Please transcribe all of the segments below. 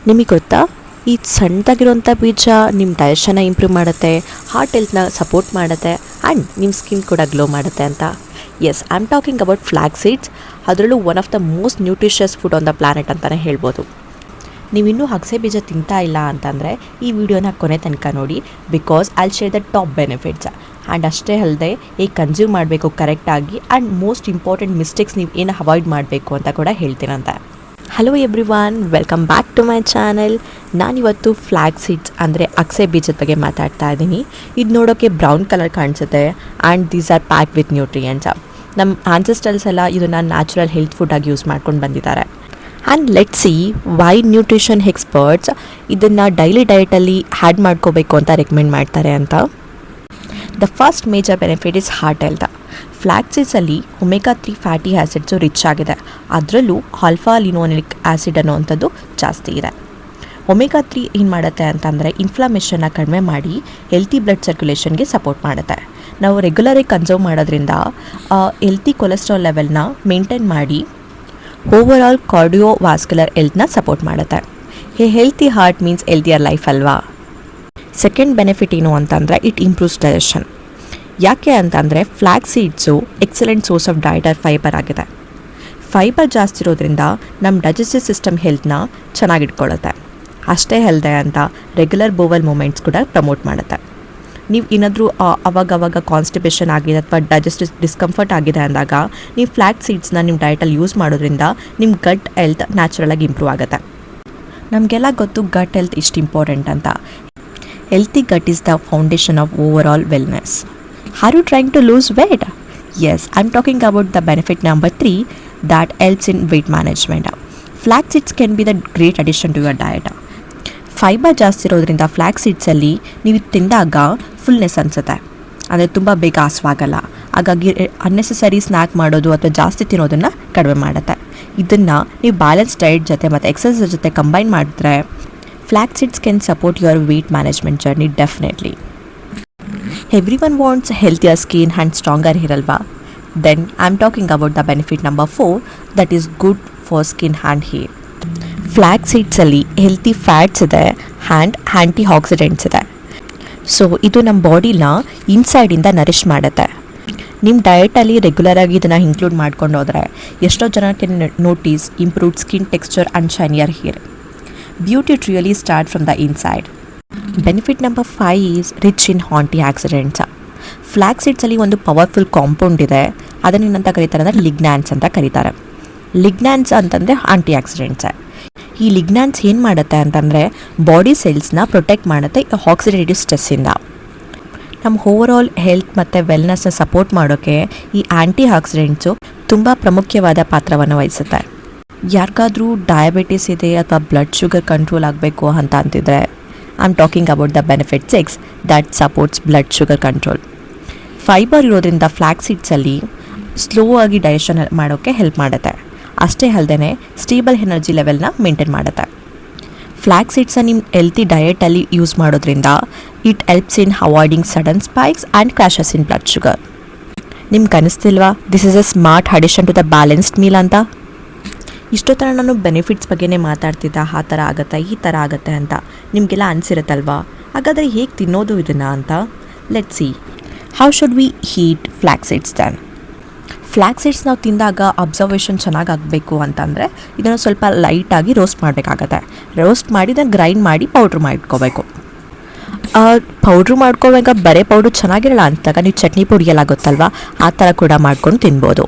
ನಿಮಗೆ ಗೊತ್ತಾ, ಈ ಸಣ್ಣದಾಗಿರುವಂಥ ಬೀಜ ನಿಮ್ಮ ಡೈಜೆಷನ್ನ ಇಂಪ್ರೂವ್ ಮಾಡುತ್ತೆ, ಹಾರ್ಟ್ ಹೆಲ್ತ್ನ ಸಪೋರ್ಟ್ ಮಾಡುತ್ತೆ ಆ್ಯಂಡ್ ನಿಮ್ಮ ಸ್ಕಿನ್ ಕೂಡ ಗ್ಲೋ ಮಾಡುತ್ತೆ ಅಂತ. Yes, I am talking about flax seeds. ಅದರಲ್ಲೂ one of the most nutritious food on the planet ಅಂತಲೇ ಹೇಳ್ಬೋದು. ನೀವಿನ್ನೂ ಅಗಸೆ ಬೀಜ ತಿಂತಾ ಇಲ್ಲ ಅಂತಂದರೆ ಈ ವಿಡಿಯೋನ ಕೊನೆ ತನಕ ನೋಡಿ, because I'll share the top benefits. And ಅಷ್ಟೇ ಅಲ್ಲದೆ ಹೇಗೆ ಕನ್ಸ್ಯೂಮ್ ಮಾಡಬೇಕು ಕರೆಕ್ಟಾಗಿ ಆ್ಯಂಡ್ ಮೋಸ್ಟ್ ಇಂಪಾರ್ಟೆಂಟ್ ಮಿಸ್ಟೇಕ್ಸ್ ನೀವು ಏನು ಅವಾಯ್ಡ್ ಮಾಡಬೇಕು ಅಂತ ಕೂಡ ಹೇಳ್ತೀನಂತೆ. Hello everyone, welcome back to my channel. ನಾನಿವತ್ತು ಫ್ಲ್ಯಾಕ್ ಸೀಡ್ಸ್ ಅಂದರೆ ಅಗಸೆ ಬೀಜದ ಬಗ್ಗೆ ಮಾತಾಡ್ತಾ ಇದ್ದೀನಿ. ಇದು ನೋಡೋಕ್ಕೆ ಬ್ರೌನ್ ಕಲರ್ ಕಾಣಿಸುತ್ತೆ and these are pack with nutrients. ನಮ್ಮ ಆನ್ಸೆಸ್ಟರ್ಸ್ ಎಲ್ಲ ಇದನ್ನು ನ್ಯಾಚುರಲ್ ಹೆಲ್ತ್ ಫುಡ್ಡಾಗಿ ಯೂಸ್ ಮಾಡ್ಕೊಂಡು ಬಂದಿದ್ದಾರೆ. And let see why nutrition experts ಇದನ್ನು ಡೈಲಿ ಡಯಟಲ್ಲಿ ಹ್ಯಾಡ್ ಮಾಡ್ಕೋಬೇಕು ಅಂತ ರೆಕಮೆಂಡ್ ಮಾಡ್ತಾರೆ ಅಂತ. The first major benefit is heart health. Flax ಸೀಡ್ಸಲ್ಲಿ ಒಮೆಗಾ 3 ಫ್ಯಾಟಿ ಆ್ಯಸಿಡ್ಸು ರಿಚ್ ಆಗಿದೆ. ಅದರಲ್ಲೂ ಆಲ್ಫಾ ಲಿನೋಲಿಕ್ ಆ್ಯಸಿಡ್ ಅನ್ನೋವಂಥದ್ದು ಜಾಸ್ತಿ ಇದೆ. ಒಮೆಗಾ 3 ಏನು ಮಾಡುತ್ತೆ ಅಂತಂದರೆ ಇನ್ಫ್ಲಮೇಷನ್ನ ಕಡಿಮೆ ಮಾಡಿ ಹೆಲ್ತಿ ಬ್ಲಡ್ ಸರ್ಕ್ಯುಲೇಷನ್ಗೆ ಸಪೋರ್ಟ್ ಮಾಡುತ್ತೆ. ನಾವು ರೆಗ್ಯುಲರಾಗಿ ಕನ್ಸೂಮ್ ಮಾಡೋದ್ರಿಂದ ಹೆಲ್ತಿ ಕೊಲೆಸ್ಟ್ರಾಲ್ ಲೆವೆಲ್ನ ಮೇಂಟೈನ್ ಮಾಡಿ ಓವರ್ ಆಲ್ ಕಾರ್ಡಿಯೋವಾಸ್ಕ್ಯುಲರ್ ಹೆಲ್ತ್ನ ಸಪೋರ್ಟ್ ಮಾಡುತ್ತೆ. A healthy heart means healthier life ಅಲ್ವಾ. ಸೆಕೆಂಡ್ ಬೆನಿಫಿಟ್ ಏನು ಅಂತಂದರೆ ಇಟ್ ಇಂಪ್ರೂವ್ಸ್ ಡೈಜೆಷನ್. ಯಾಕೆ ಅಂತಂದರೆ flax seeds excellent source of dietary fibre ಆಗಿದೆ. ಫೈಬರ್ ಜಾಸ್ತಿ ಇರೋದ್ರಿಂದ ನಮ್ಮ ಡೈಜೆಸ್ಟಿವ್ ಸಿಸ್ಟಮ್ ಹೆಲ್ತ್ನ ಚೆನ್ನಾಗಿಟ್ಕೊಳ್ಳುತ್ತೆ. ಅಷ್ಟೇ ಅಲ್ಲದೆ ಅಂತ ರೆಗ್ಯುಲರ್ ಬೋವಲ್ ಮೂಮೆಂಟ್ಸ್ ಕೂಡ ಪ್ರಮೋಟ್ ಮಾಡುತ್ತೆ. ನೀವು ಏನಾದರೂ ಅವಾಗವಾಗ ಕಾನ್ಸ್ಟಿಪೇಷನ್ ಆಗಿದೆ ಅಥವಾ ಡೈಜೆಸ್ಟಿವ್ ಡಿಸ್ಕಂಫರ್ಟ್ ಆಗಿದೆ ಅಂದಾಗ ನೀವು ಫ್ಲ್ಯಾಕ್ ಸೀಡ್ಸ್ನ ನಿಮ್ಮ ಡಯಟಲ್ಲಿ ಯೂಸ್ ಮಾಡೋದ್ರಿಂದ ನಿಮ್ಮ ಗಟ್ ಹೆಲ್ತ್ ನ್ಯಾಚುರಲಾಗಿ ಇಂಪ್ರೂವ್ ಆಗುತ್ತೆ. ನಮಗೆಲ್ಲ ಗೊತ್ತು ಗಟ್ ಹೆಲ್ತ್ ಇಷ್ಟು ಇಂಪಾರ್ಟೆಂಟ್ ಅಂತ. Healthy gut is the foundation of overall wellness. Are you trying to lose weight? Yes, I'm talking about the benefit number 3 that helps in weight management. Flax seeds can be the great addition to your diet. Fibre ಜಾಸ್ತಿ ಇರೋದ್ರಿಂದ flax ಸೀಡ್ಸಲ್ಲಿ ನೀವು ತಿಂದಾಗ fullness ಅನಿಸುತ್ತೆ, ಅಂದರೆ ತುಂಬ ಬೇಗ ಹಸ್ವಾಗಲ್ಲ. ಹಾಗಾಗಿ unnecessary snack ಮಾಡೋದು ಅಥವಾ ಜಾಸ್ತಿ ತಿನ್ನೋದನ್ನು ಕಡಿಮೆ ಮಾಡುತ್ತೆ. ಇದನ್ನು ನೀವು ಬ್ಯಾಲೆನ್ಸ್ ಡಯಟ್ ಜೊತೆ ಮತ್ತು ಎಕ್ಸಸೈಸ್ ಜೊತೆ ಕಂಬೈನ್ ಮಾಡಿದ್ರೆ flax seeds can support your weight management journey definitely. Everyone wants healthier skin and stronger hair alva. Then I'm talking about the benefit number 4 that is good for skin and hair. Flax seeds ಅಲ್ಲಿ healthy fats ಇದೆ and anti accidents ಇದೆ. So ಇದು ನಮ್ಮ ಬಾಡಿನ ಇನ್ಸೈಡಿಂದ nourish ಮಾಡುತ್ತೆ. ನಿಮ್ಮ ಡಯಟಲ್ಲಿ ರೆಗ್ಯುಲರಾಗಿ ಇದನ್ನು ಇನ್ಕ್ಲೂಡ್ ಮಾಡ್ಕೊಂಡು ಹೋದರೆ ಎಷ್ಟೋ ಜನಕ್ಕೆ notice improved skin texture and shinier hair. Beauty really start from the inside. Benefit number 5 is rich in antioxidants. Flax ಸೀಡ್ಸಲ್ಲಿ ಒಂದು ಪವರ್ಫುಲ್ ಕಾಂಪೌಂಡ್ ಇದೆ. ಅದನ್ನು ಏನಂತ ಕರೀತಾರೆ ಅಂದರೆ ಲಿಗ್ನಾನ್ಸ್ ಅಂತ ಕರೀತಾರೆ. ಲಿಗ್ನಾನ್ಸ್ ಅಂತಂದರೆ ಆಂಟಿ ಆಕ್ಸಿಡೆಂಟ್ಸ್. ಈ ಲಿಗ್ನಾನ್ಸ್ ಏನು ಮಾಡುತ್ತೆ ಅಂತಂದರೆ ಬಾಡಿ ಸೆಲ್ಸ್ನ ಪ್ರೊಟೆಕ್ಟ್ ಮಾಡುತ್ತೆ ಆಕ್ಸಿಡೇಟಿವ್ ಸ್ಟ್ರೆಸ್ಸಿಂದ. ನಮ್ಮ ಓವರ್ ಆಲ್ ಹೆಲ್ತ್ ಮತ್ತು ವೆಲ್ನೆಸ್ನ ಸಪೋರ್ಟ್ ಮಾಡೋಕ್ಕೆ ಈ ಆ್ಯಂಟಿ ಆಕ್ಸಿಡೆಂಟ್ಸು ತುಂಬ ಪ್ರಾಮುಖ್ಯವಾದ ಪಾತ್ರವನ್ನು ವಹಿಸುತ್ತೆ. ಯಾರಿಗಾದರೂ ಡಯಾಬಿಟಿಸ್ ಇದೆ ಅಥವಾ ಬ್ಲಡ್ ಶುಗರ್ ಕಂಟ್ರೋಲ್ ಆಗಬೇಕು ಅಂತ ಅಂತಿದ್ರೆ I'm talking about the benefit 6 that supports blood sugar control. Fibre ಇರೋದ್ರಿಂದ ಫ್ಲ್ಯಾಕ್ ಸೀಡ್ಸಲ್ಲಿ ಸ್ಲೋ ಆಗಿ ಡೈಜೆಷನ್ ಮಾಡೋಕ್ಕೆ ಹೆಲ್ಪ್ ಮಾಡುತ್ತೆ. ಅಷ್ಟೇ ಅಲ್ಲದೆ ಸ್ಟೇಬಲ್ ಎನರ್ಜಿ ಲೆವೆಲ್ನ ಮೇಂಟೈನ್ ಮಾಡುತ್ತೆ. ಫ್ಲ್ಯಾಕ್ ಸೀಡ್ಸನ್ನು ನಿಮ್ಮ ಹೆಲ್ತಿ ಡಯಟಲ್ಲಿ ಯೂಸ್ ಮಾಡೋದ್ರಿಂದ it helps in avoiding sudden spikes and crashes in blood sugar. ನಿಮ್ಗೆ ಅನಿಸ್ತಿಲ್ವಾ this is a smart addition to the balanced meal ಅಂತ? ಇಷ್ಟೊತ್ತರ ನಾನು ಬೆನಿಫಿಟ್ಸ್ ಬಗ್ಗೆನೇ ಮಾತಾಡ್ತಿದ್ದ, ಆ ಥರ ಆಗುತ್ತೆ ಈ ಥರ ಆಗುತ್ತೆ ಅಂತ ನಿಮಗೆಲ್ಲ ಅನಿಸಿರುತ್ತಲ್ವಾ? ಹಾಗಾದರೆ ಹೇಗೆ ತಿನ್ನೋದು ಇದನ್ನು ಅಂತ let see. How should we eat flax seeds then? Flax seeds ನಾವು ತಿಂದಾಗ ಅಬ್ಸರ್ವೇಷನ್ ಚೆನ್ನಾಗಾಗಬೇಕು ಅಂತಂದರೆ ಇದನ್ನು ಸ್ವಲ್ಪ ಲೈಟಾಗಿ ರೋಸ್ಟ್ ಮಾಡಬೇಕಾಗತ್ತೆ. ರೋಸ್ಟ್ ಮಾಡಿ ಇದನ್ನು ಗ್ರೈಂಡ್ ಮಾಡಿ ಪೌಡ್ರ್ ಮಾಡಿಟ್ಕೋಬೇಕು. ಪೌಡ್ರು ಮಾಡ್ಕೋವಾಗ ಬರೀ ಪೌಡ್ರು ಚೆನ್ನಾಗಿರಲ್ಲ ಅಂತಾಗ ನೀವು ಚಟ್ನಿ ಪುಡಿ ಎಲ್ಲ ಗೊತ್ತಲ್ವ, ಆ ಥರ ಕೂಡ ಮಾಡ್ಕೊಂಡು ತಿನ್ಬೋದು.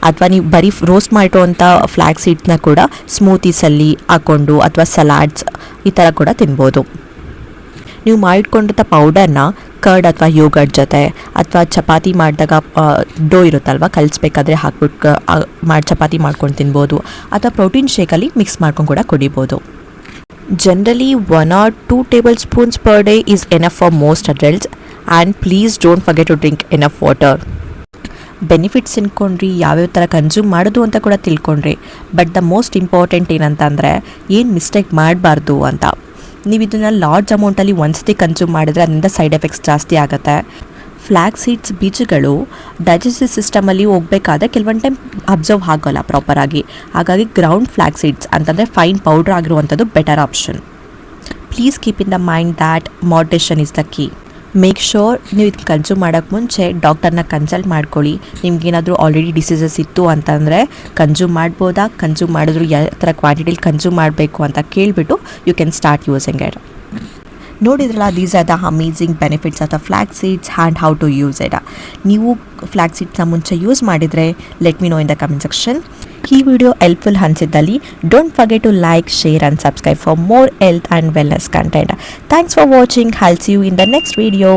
ಅಥವಾ ನೀವು ಬರೀ ರೋಸ್ಟ್ ಮಾಡಿರೋವಂಥ ಫ್ಲ್ಯಾಕ್ ಸೀಡ್ಸ್ನ ಕೂಡ ಸ್ಮೂತೀಸಲ್ಲಿ ಹಾಕ್ಕೊಂಡು ಅಥವಾ ಸಲಾಡ್ಸ್ ಈ ಥರ ಕೂಡ ತಿನ್ಬೋದು. ನೀವು ಮಾಡಿಟ್ಕೊಂಡಿದ್ದ ಪೌಡರ್ನ ಕರ್ಡ್ ಅಥವಾ ಯೋಗರ್ಟ್ ಜೊತೆ ಅಥವಾ ಚಪಾತಿ ಮಾಡಿದಾಗ ಡೋ ಇರುತ್ತಲ್ವ, ಕಲಿಸ್ಬೇಕಾದ್ರೆ ಹಾಕ್ಬಿಟ್ಟು ಚಪಾತಿ ಮಾಡ್ಕೊಂಡು ತಿನ್ಬೋದು. ಅಥವಾ ಪ್ರೋಟೀನ್ ಶೇಕಲ್ಲಿ ಮಿಕ್ಸ್ ಮಾಡ್ಕೊಂಡು ಕೂಡ ಕುಡಿಬೋದು. Generally 1 or 2 tablespoons per day is enough for most adults, and please don't forget to drink enough water. Benefits ತಿಳ್ಕೊಂಡ್ರಿ, ಯಾವ್ಯಾವ ಥರ ಕನ್ಸ್ಯೂಮ್ ಮಾಡೋದು ಅಂತ ಕೂಡ ತಿಳ್ಕೊಂಡ್ರಿ. ಬಟ್ ದ ಮೋಸ್ಟ್ ಇಂಪಾರ್ಟೆಂಟ್ ಏನಂತಂದರೆ ಏನು ಮಿಸ್ಟೇಕ್ ಮಾಡಬಾರ್ದು ಅಂತ. ನೀವು ಇದನ್ನು ಲಾರ್ಜ್ ಅಮೌಂಟಲ್ಲಿ ಒಂದ್ಸತಿ ಕನ್ಸ್ಯೂಮ್ ಮಾಡಿದ್ರೆ ಅದರಿಂದ ಸೈಡ್ ಎಫೆಕ್ಟ್ಸ್ ಜಾಸ್ತಿ ಆಗುತ್ತೆ. ಫ್ಲ್ಯಾಕ್ ಸೀಡ್ಸ್ ಬೀಜಗಳು ಡೈಜೆಸ್ಟಿವ್ ಸಿಸ್ಟಮಲ್ಲಿ ಹೋಗಬೇಕಾದ್ರೆ ಕೆಲವೊಂದು ಟೈಮ್ ಅಬ್ಸರ್ವ್ ಆಗೋಲ್ಲ ಪ್ರಾಪರಾಗಿ. ಹಾಗಾಗಿ ಗ್ರೌಂಡ್ ಫ್ಲ್ಯಾಕ್ ಸೀಡ್ಸ್ ಅಂತಂದರೆ ಫೈನ್ ಪೌಡ್ರ್ ಆಗಿರುವಂಥದ್ದು better option. Please keep in the mind that moderation is the key. Make sure ನೀವು ಇದು ಕನ್ಸ್ಯೂಮ್ ಮಾಡೋಕ್ಕೆ ಮುಂಚೆ ಡಾಕ್ಟರ್ನ ಕನ್ಸಲ್ಟ್ ಮಾಡ್ಕೊಳ್ಳಿ. ನಿಮ್ಗೇನಾದರೂ ಆಲ್ರೆಡಿ ಡಿಸೀಸಸ್ ಇತ್ತು ಅಂತಂದರೆ ಕನ್ಸ್ಯೂಮ್ ಮಾಡಿದ್ರು ಯಾವ ಥರ ಕ್ವಾಂಟಿಟಿಲಿ ಕನ್ಸ್ಯೂಮ್ ಮಾಡಬೇಕು ಅಂತ ಕೇಳಿಬಿಟ್ಟು you can start using it. ನೋಡಿದ್ರಲ್ಲ, these are the amazing benefits of the flax seeds and how to use it. ನೀವು ಫ್ಲ್ಯಾಕ್ ಸೀಡ್ಸ್ನ ಮುಂಚೆ ಯೂಸ್ ಮಾಡಿದರೆ let me know in the comment section. ಈ ವಿಡಿಯೋ ಹೆಲ್ಪ್ಫುಲ್ ಅನಿಸಿದ್ದಲ್ಲಿ don't forget to like, share and subscribe for more health and wellness content. Thanks for watching. I'll see you in the next video.